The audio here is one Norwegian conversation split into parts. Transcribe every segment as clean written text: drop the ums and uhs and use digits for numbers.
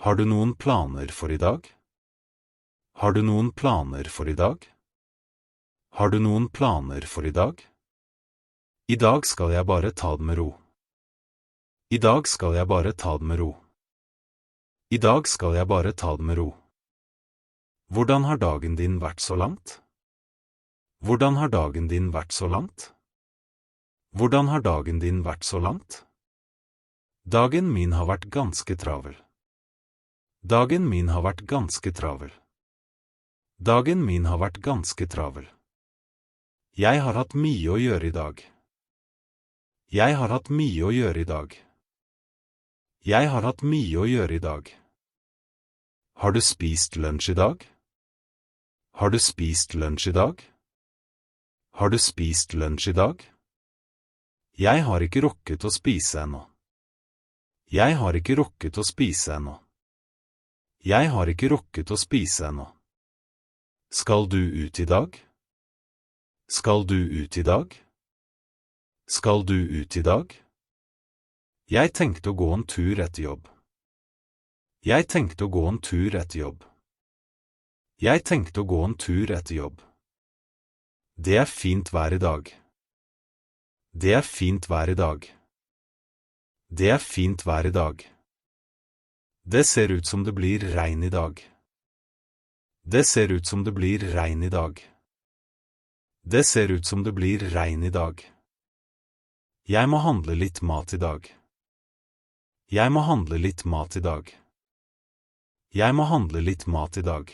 Har du noen planer for i dag? Har du noen planer for i dag? Har du noen planer for i dag? I dag skal jeg bare ta det med ro. I dag skal jeg bare ta det med ro. I dag skal jeg bare ta det med ro. Hvordan har dagen din vært så langt? Hvordan har dagen din vært så langt? Hvordan har dagen din vært så langt? Dagen min har vært ganske travel. Dagen min har vært ganske travel. Dagen min har vært ganske travel. Jeg har hatt mye å gjøre i dag. Jeg har hatt mye å gjøre i dag. Jeg har hatt mye å gjøre i dag. Har du spist lunsj i dag? Har du spist lunsj i dag? Har du spist lunsj i dag? Jeg har ikke rukket å spise ennå. Jeg har ikke rukket å spise ennå. Jeg har ikke rukket å spise ennå. Skal du ut i dag? Skal du ut i dag? Skal du ut i dag? Jeg tenkte å gå en tur etter jobb. Jeg tenkte å gå en tur etter jobb. Jeg tenkte å gå en tur etter jobb. Det er fint vær i dag. Det er fint vær i dag. Det er fint vær i dag. Det ser ut som det blir regn i dag. Det ser ut som det blir regn i dag. Det ser ut som det blir regn i dag. Jeg må handle litt mat i dag. Jeg må handle litt mat i dag. Jeg må handle litt mat i dag.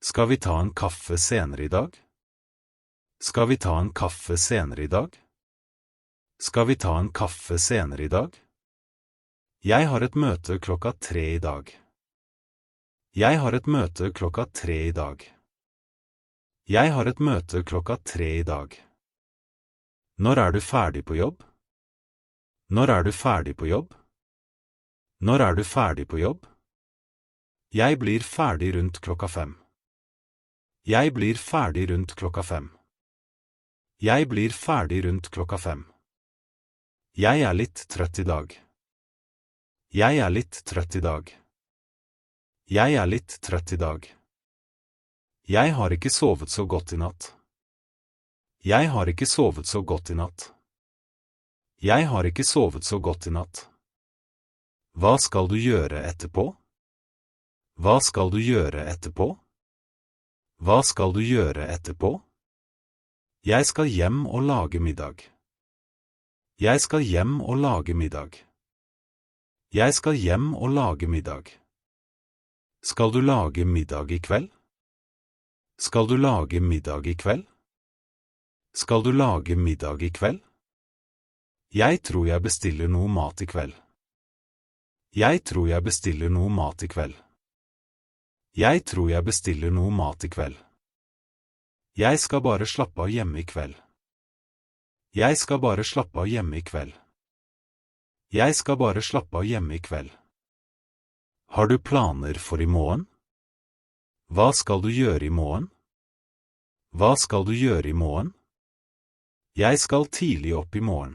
Skal vi ta en kaffe senere i dag? Skal vi ta en kaffe senere i dag? Skal vi ta en kaffe senere i dag? Jeg har et møte 3 i dag. Jeg har et møte 3 i dag. Jeg har et møte 3 i dag. Når er du ferdig på jobb? Når er du ferdig på jobb? Når er du ferdig på jobb? Jeg blir ferdig rundt 5. Jeg blir ferdig rundt 5. Jeg blir ferdig rundt 5. Jeg er litt trøtt i dag. Jeg er litt trøtt i dag. Jeg er litt trøtt i dag. Jeg har ikke sovet så godt i natt. Jeg har ikke sovet så godt i natt. Jeg har ikke sovet så godt i natt. Hva skal du gjøre etterpå? Hva skal du gjøre etterpå? Hva skal du gjøre etterpå? Jeg skal hjem og lage middag. Jeg skal hjem og lage middag. Jeg skal hjem og lage middag. Skal du lage middag i kveld? Skal du lage middag i kveld? Skal du lage middag i kveld? Jeg tror jeg bestiller noe mat i kveld. Jeg tror jeg bestiller noe mat i kveld. Jeg tror jeg bestiller noe mat i kveld. Jeg skal bare slappe av hjemme i kveld. Jeg skal bare slappe av hjemme i kveld. Jeg skal bare slappe av hjemme i kveld. Har du planer for i morgen? Hva skal du gjøre i morgen? Hva skal du gjøre i morgen? Jeg skal tidlig opp i morgen.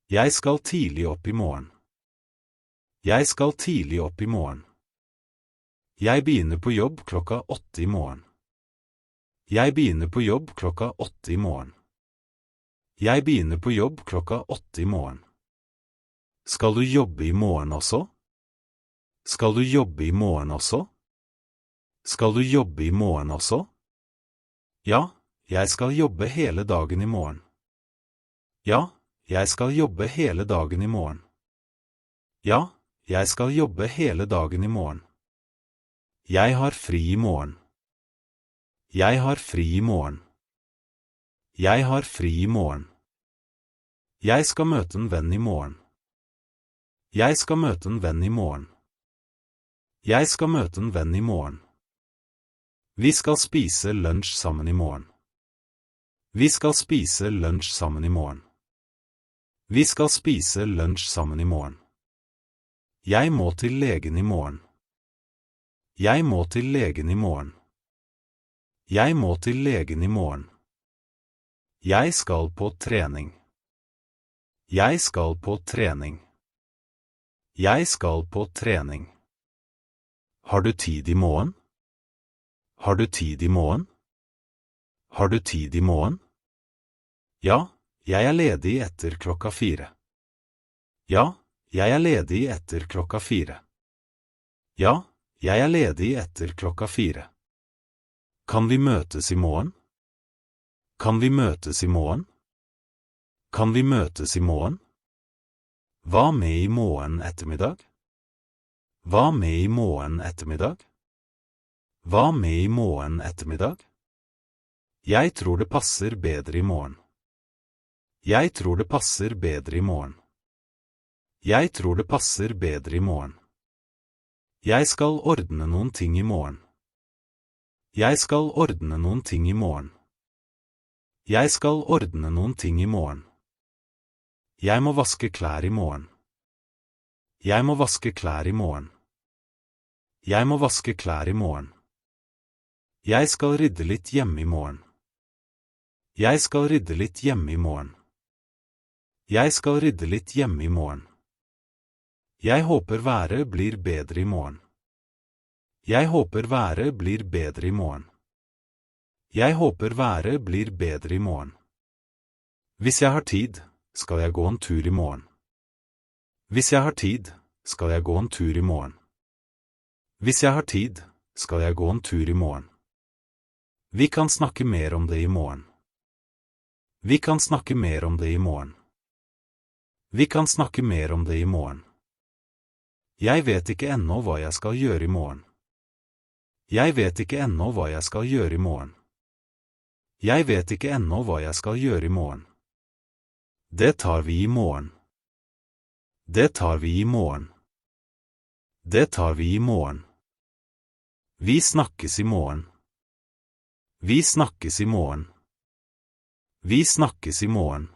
Jeg skal tidlig opp i morgen. Jeg skal tidlig opp i morgen. Jeg begynner på jobb 8 i morgen. Jeg begynner på jobb 8 i morgen. Jeg begynner på jobb 8 i morgen. Skal du jobbe i morgen også? Skal du jobbe i morgen også? Skal du jobbe i morgen også? Ja, jeg skal jobbe hele dagen i morgen. Ja, jeg skal jobbe hele dagen i morgen. Ja, jeg skal jobbe hele dagen i morgen. Jeg har fri i morgen. Jeg har fri i morgen. Jeg har fri i morgen. Jeg skal møte en venn i morgen. Jeg skal møte en venn i morgen. Jeg skal møte en venn i morgen. Vi skal spise lunsj sammen i morgen. Vi skal spise lunsj sammen i morgen. Vi skal spise lunsj sammen i morgen. Jeg må til legen i morgen. Jeg må til legen i morgen. Jeg må til legen i morgen. Jeg skal på trening. Jeg skal på trening. Jeg skal på trening. Har du tid i morgen? Har du tid i morgen? Har du tid i morgen? Ja, jeg er ledig etter klokka 4. Ja, jeg er ledig etter klokka 4. Ja, jeg er ledig etter klokka 4. Kan vi møtes i morgen? Kan vi møtes i morgen? Kan vi møtes i morgen? Hva med i morgen ettermiddag? Hva med i morgen ettermiddag? Hva med i morgen ettermiddag? Jeg tror det passer bedre i morgen. Jeg tror det passer bedre i morgen. Jeg tror det passer bedre i morgen. Jeg skal ordne noen ting i morgen. Jeg skal ordne noen ting i morgen. Jeg skal ordne noen ting i morgen. Jeg må vaske klær i morgen. Jeg må vaske klær i morgen. Jeg må vaske klær i morgen. Jeg skal rydde litt hjemme i morgen. Jeg skal rydde litt hjemme i morgen. Jeg skal rydde litt hjemme i morgen. Jeg håper været blir bedre i morgen. Jeg håper været blir bedre i morgen. Jeg håper været blir bedre i morgen. Hvis jeg har tid, skal jeg gå en tur i morgen. Hvis jeg har tid, skal jeg gå en tur i morgen. Hvis jeg har tid, skal jeg gå en tur i morgen. Vi kan snakke mer om det i morgen. Vi kan snakke mer om det i morgen. Vi kan snakke mer om det i morgen. Jeg vet ikke ennå hva jeg skal gjøre i morgen. Jeg vet ikke ennå hva jeg skal gjøre i morgen. Jeg vet ikke ennå hva jeg skal gjøre i morgen. Det tar vi i morgen. Det tar vi i morgen. Det tar vi i morgen. Vi snakkes i morgen. Vi snakkes i morgen. Vi snakkes i morgen.